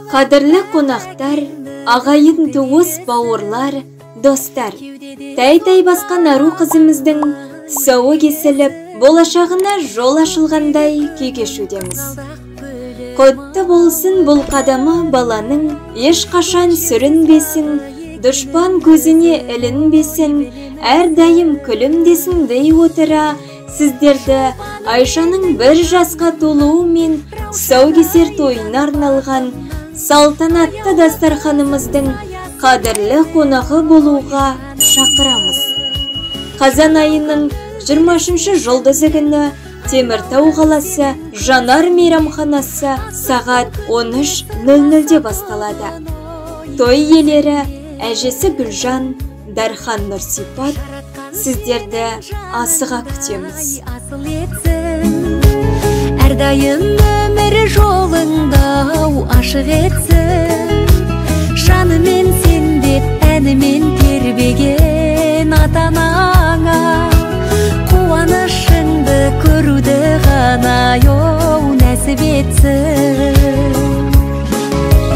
Қадірлі қонақтар, ағайын туыс бауырлар, достар. Тәй-тәй басқан ару қызымыздың тұсауы кесіліп, болашағына жол ашылғандай күй кешудеміз. Құтты болсын бұл қадамы баланың, ешқашан сүрінбесін, дұшпан көзіне ілінбесін, әрдайым күлімдесін дей отыра, сіздерді Айшаның 1 жасқа толуы мен тұсаукесер тойына арналған салтанатты дастарханымыздың қадірлі қонағы болуға шақырамыз. Қазан айының 23 жұлдызы күні Теміртау қаласы Жанар мейрамханасы сағат 13:00-де басталады. Той иелері әжесі Гүлжан, Дархан Нұрсипат, сіздерді асыға күтеміз. Әрдайым өмір жолыңда ашық етсін, жанымен сен деп әнімен тербеген ата-анаңа, қуанышыңды көруді ғана нәсіп етсін.